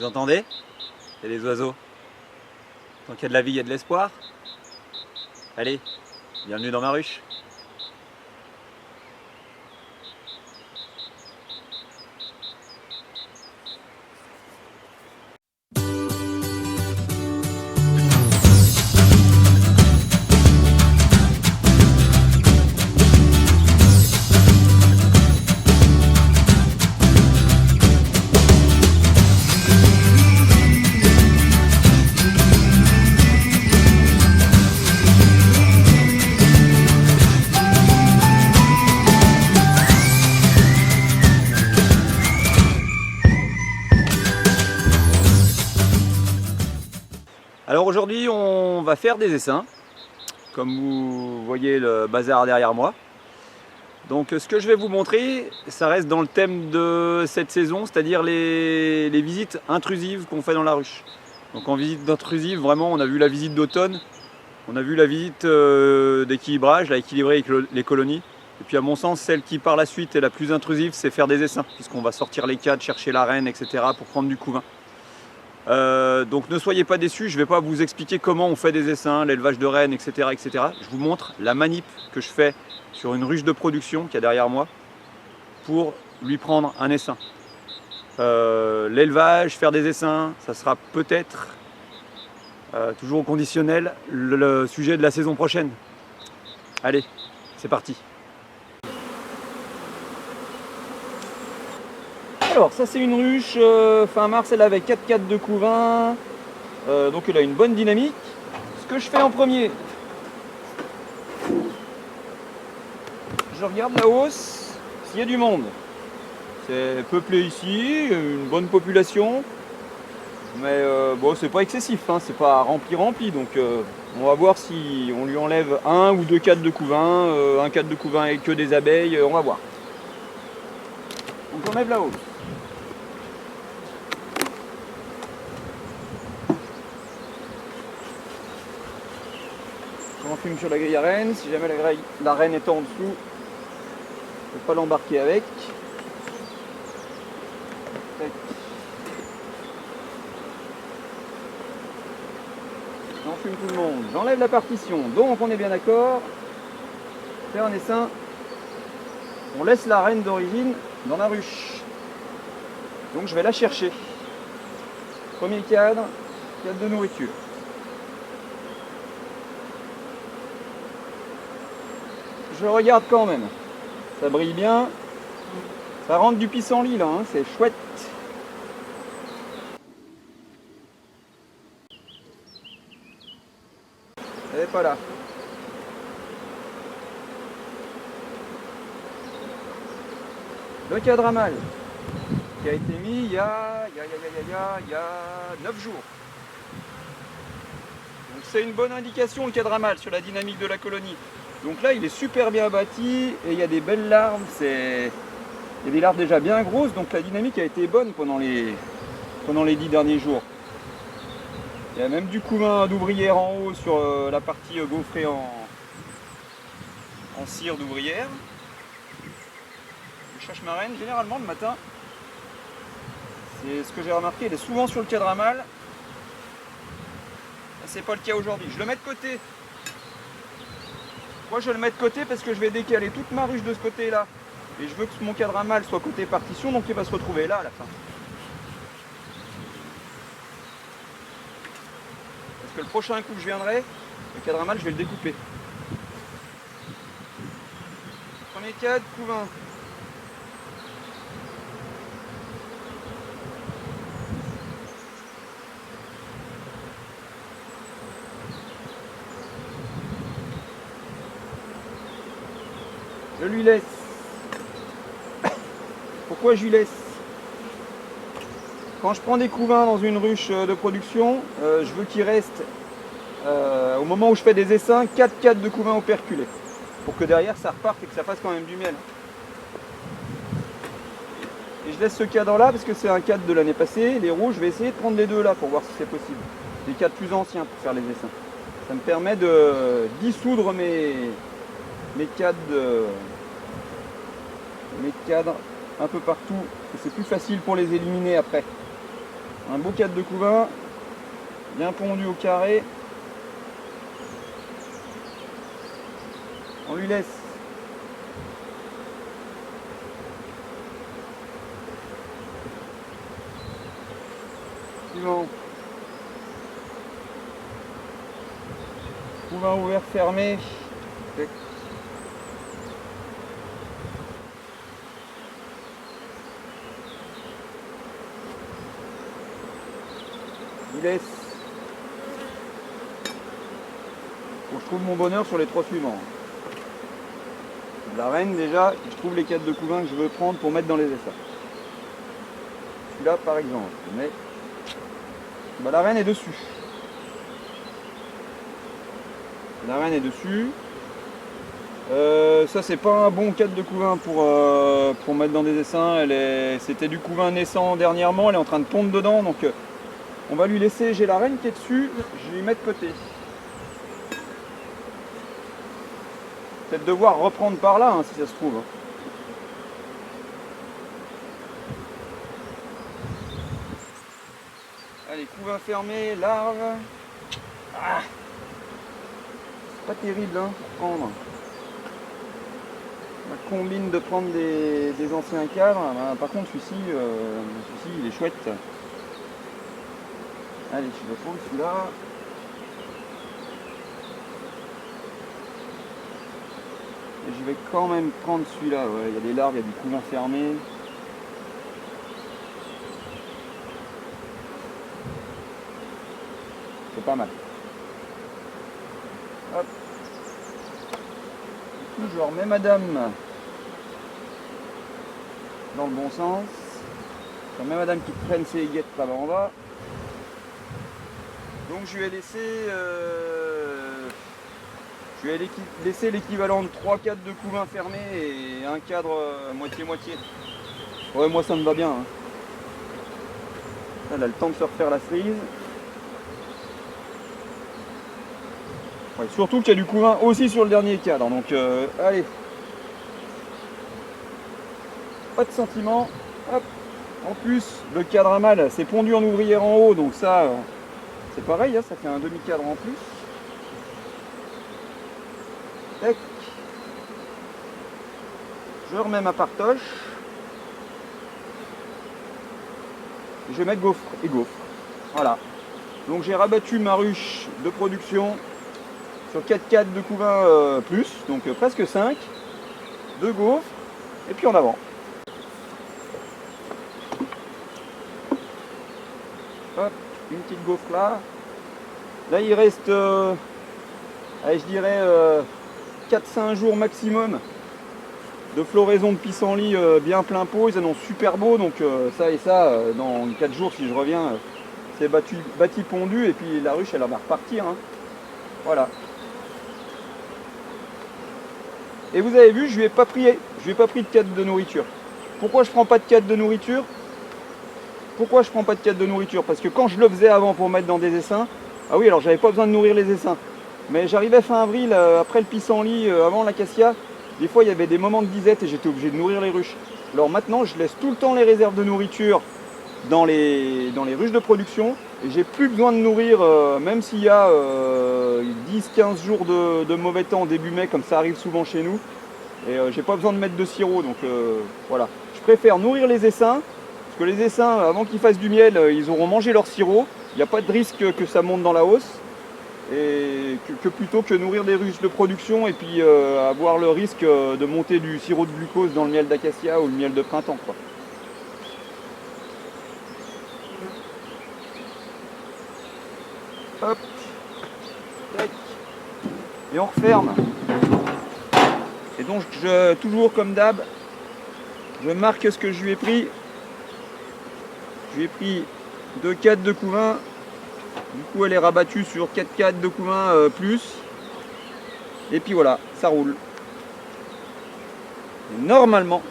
Vous entendez? Il y a des oiseaux. Tant qu'il y a de la vie, il y a de l'espoir. Allez, bienvenue dans ma ruche. Alors aujourd'hui on va faire des essaims, comme vous voyez le bazar derrière moi. Donc ce que je vais vous montrer, ça reste dans le thème de cette saison, c'est-à-dire les visites intrusives qu'on fait dans la ruche. Donc en visite intrusive, vraiment on a vu la visite d'automne, on a vu la visite d'équilibrage, là, équilibrer les colonies. Et puis à mon sens, celle qui par la suite est la plus intrusive, c'est faire des essaims, puisqu'on va sortir les cadres, chercher la reine, etc. pour prendre du couvain. Donc ne soyez pas déçus, je ne vais pas vous expliquer comment on fait des essaims, l'élevage de rennes, etc., etc. Je vous montre la manip que je fais sur une ruche de production qu'il y a derrière moi pour lui prendre un essaim. L'élevage, faire des essaims, ça sera peut-être, toujours au conditionnel, le sujet de la saison prochaine. Allez, c'est parti. Alors ça c'est une ruche, fin mars elle avait 4 cadres de couvain, donc elle a une bonne dynamique. Ce que je fais en premier, je regarde la hausse, s'il y a du monde. C'est peuplé ici, une bonne population, mais bon c'est pas excessif, hein, c'est pas rempli, donc on va voir si on lui enlève un ou deux cadres de couvain, un cadre de couvain avec que des abeilles, on va voir. Donc j'enlève la hausse. On fume sur la grille à reine, si jamais la reine est en dessous, je ne vais pas l'embarquer avec. J'enfume tout le monde, j'enlève la partition, donc on est bien d'accord. Faire un essaim, on laisse la reine d'origine dans la ruche. Donc je vais la chercher. Premier cadre de nourriture. Je regarde quand même, ça brille bien, ça rentre du pissenlit là, hein, c'est chouette. Elle n'est pas là. Le cadre à mâle qui a été mis il y a 9 jours. Donc c'est une bonne indication le cadre à mâle sur la dynamique de la colonie. Donc là il est super bien bâti et il y a des belles larves, il y a des larves déjà bien grosses, donc la dynamique a été bonne pendant les 10 derniers jours. Il y a même du couvain d'ouvrière en haut sur la partie gaufrée en cire d'ouvrière. Je cherche ma reine, généralement le matin, c'est ce que j'ai remarqué, elle est souvent sur le cadre à mâle. C'est pas le cas aujourd'hui, je le mets de côté. Moi je le mets de côté parce que je vais décaler toute ma ruche de ce côté là. Et je veux que mon cadre à mâle soit côté partition, donc il va se retrouver là à la fin. Parce que le prochain coup que je viendrai, le cadre à mâle je vais le découper. Premier cadre, couvain. Je lui laisse. Pourquoi je lui laisse? Quand je prends des couvains dans une ruche de production, je veux qu'il reste, au moment où je fais des essaims, 4 cadres de couvain operculés. Pour que derrière ça reparte et que ça fasse quand même du miel. Et je laisse ce cadre là parce que c'est un cadre de l'année passée, les rouges, je vais essayer de prendre les deux là pour voir si c'est possible. Des cadres plus anciens pour faire les essaims. Ça me permet de dissoudre mes cadres un peu partout, et c'est plus facile pour les éliminer après. Un beau cadre de couvain, bien pondu au carré. On lui laisse suivant. Couvain ouvert, fermé. Il laisse. Faut que je trouve mon bonheur sur les 3 suivants. La reine déjà, je trouve les cadres de couvain que je veux prendre pour mettre dans les essais. Celui-là par exemple, mais la reine est dessus. La reine est dessus. Ça c'est pas un bon cadre de couvain pour mettre dans des essaims. C'était du couvain naissant dernièrement, elle est en train de pondre dedans, donc on va lui laisser. J'ai la reine qui est dessus, je vais lui mettre côté. Peut-être devoir reprendre par là hein, si ça se trouve. Allez, couvain fermé, larve. Ah, c'est pas terrible hein, pour prendre. La combine de prendre des anciens cadres. Par contre celui-ci il est chouette. Allez, je vais prendre celui-là. Et je vais quand même prendre celui-là. Ouais, il y a des larves, il y a du couvain fermé. C'est pas mal. Hop. Du coup, je remets madame dans le bon sens. Je remets madame qui prenne ses guettes là-bas en bas. Donc je lui ai laissé l'équivalent de 3 cadres de couvain fermés et un cadre moitié-moitié. Ouais, moi ça me va bien. Hein. Elle a le temps de se refaire la cerise. Ouais, surtout qu'il y a du couvain aussi sur le dernier cadre. Donc allez. Pas de sentiment. Hop. En plus, le cadre à mal, c'est pondu en ouvrière en haut. Donc ça, c'est pareil, hein, ça fait un demi-cadre en plus. Tac. Je remets ma partoche. Je vais mettre gaufre et gaufre. Voilà. Donc j'ai rabattu ma ruche de production sur 4 cadres de couvain plus, donc presque 5. 2 gaufres. Et puis en avant. Hop, une petite gaufre là. Là il reste, allez, je dirais 4-5 jours maximum de floraison de pissenlit bien plein pot. Ils annoncent super beau, donc ça et ça, dans 4 jours si je reviens, c'est bâti pondu et puis la ruche elle va repartir. Hein. Voilà. Et vous avez vu, je lui ai pas pris de cadre de nourriture. Pourquoi je prends pas de cadre de nourriture? Pourquoi je prends pas de cadre de nourriture? Parce que quand je le faisais avant pour mettre dans des essaims, ah oui, alors j'avais pas besoin de nourrir les essaims. Mais j'arrivais fin avril, après le pissenlit, avant l'acacia, des fois il y avait des moments de disette et j'étais obligé de nourrir les ruches. Alors maintenant, je laisse tout le temps les réserves de nourriture dans les ruches de production et j'ai plus besoin de nourrir, même s'il y a 10-15 jours de mauvais temps début mai, comme ça arrive souvent chez nous. Et j'ai pas besoin de mettre de sirop, donc voilà. Je préfère nourrir les essaims, parce que les essaims, avant qu'ils fassent du miel, ils auront mangé leur sirop. Il n'y a pas de risque que ça monte dans la hausse. Et que plutôt que nourrir des ruches de production et puis avoir le risque de monter du sirop de glucose dans le miel d'acacia ou le miel de printemps, quoi. Hop, tac. Et on referme. Et donc toujours comme d'hab, je marque ce que je lui ai pris. Je lui ai pris 2 cadres de couvain. Du coup elle est rabattue sur 4 cadres de couvain plus. Et puis voilà, ça roule. Et normalement,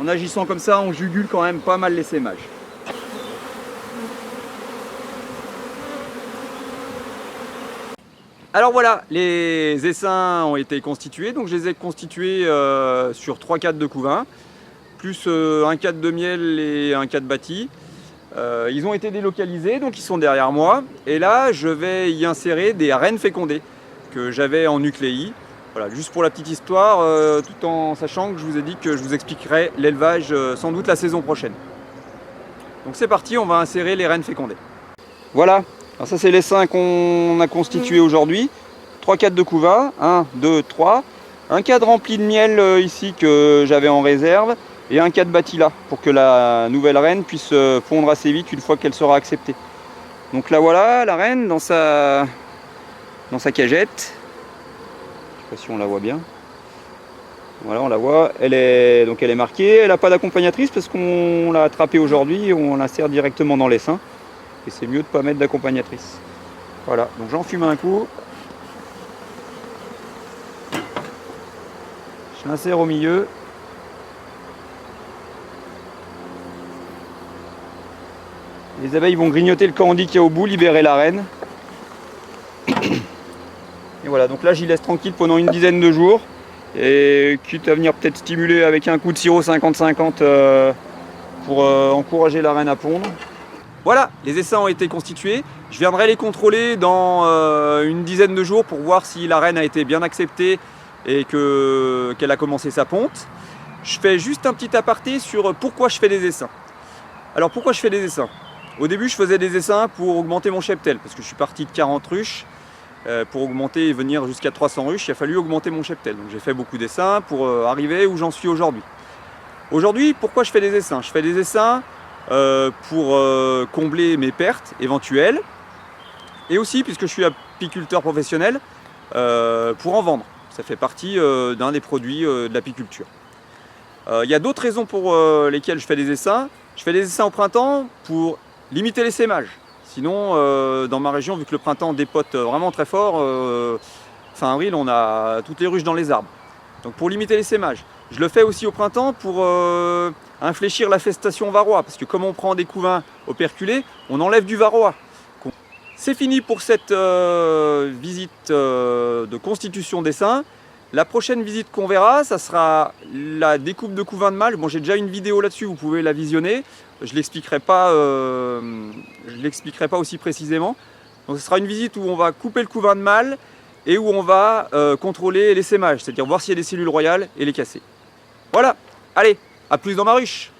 en agissant comme ça, on jugule quand même pas mal l'essaimage. Alors voilà, les essaims ont été constitués. Donc je les ai constitués sur 3 cadres de couvain, plus un cadre de miel et un cadre bâti. Ils ont été délocalisés, donc ils sont derrière moi. Et là, je vais y insérer des rennes fécondées que j'avais en nucléi. Voilà, juste pour la petite histoire, tout en sachant que je vous ai dit que je vous expliquerai l'élevage sans doute la saison prochaine. Donc c'est parti, on va insérer les rennes fécondées. Voilà, alors ça c'est l'essaim qu'on a constitué aujourd'hui. 3 cadres de couvain, 1, 2, 3. Un cadre rempli de miel ici que j'avais en réserve. Et un cadre bâti là, pour que la nouvelle reine puisse pondre assez vite une fois qu'elle sera acceptée. Donc là voilà, la reine dans sa cagette. Je sais pas si on la voit bien. Voilà, on la voit. Elle est marquée. Elle n'a pas d'accompagnatrice parce qu'on l'a attrapée aujourd'hui et on l'insère directement dans l'essaim. Et c'est mieux de ne pas mettre d'accompagnatrice. Voilà, donc j'en fume un coup. Je l'insère au milieu. Les abeilles vont grignoter le candy qu'il y a au bout, libérer la reine. Et voilà, donc là j'y laisse tranquille pendant une dizaine de jours. Et quitte à venir peut-être stimuler avec un coup de sirop 50-50 pour encourager la reine à pondre. Voilà, les essaims ont été constitués. Je viendrai les contrôler dans une dizaine de jours pour voir si la reine a été bien acceptée et qu'elle a commencé sa ponte. Je fais juste un petit aparté sur pourquoi je fais des essaims. Alors pourquoi je fais des essaims? Au début, je faisais des essaims pour augmenter mon cheptel, parce que je suis parti de 40 ruches. Pour augmenter et venir jusqu'à 300 ruches, il a fallu augmenter mon cheptel. Donc j'ai fait beaucoup d'essaims pour arriver où j'en suis aujourd'hui. Aujourd'hui, pourquoi je fais des essaims? Je fais des essaims pour combler mes pertes éventuelles. Et aussi, puisque je suis apiculteur professionnel, pour en vendre. Ça fait partie d'un des produits de l'apiculture. Il y a d'autres raisons pour lesquelles je fais des essaims. Je fais des essaims au printemps pour limiter l'essaimage. Sinon, dans ma région, vu que le printemps dépote vraiment très fort, fin avril, on a toutes les ruches dans les arbres. Donc pour limiter l'essaimage. Je le fais aussi au printemps pour infléchir la festation varroa, parce que comme on prend des couvains operculés, on enlève du varroa. C'est fini pour cette visite de constitution d'essaim. La prochaine visite qu'on verra, ça sera la découpe de couvain de mâle. Bon, j'ai déjà une vidéo là-dessus, vous pouvez la visionner. Je ne l'expliquerai pas aussi précisément. Donc ce sera une visite où on va couper le couvain de mâle et où on va contrôler l'essaimage, c'est-à-dire voir s'il y a des cellules royales et les casser. Voilà, allez, à plus dans ma ruche.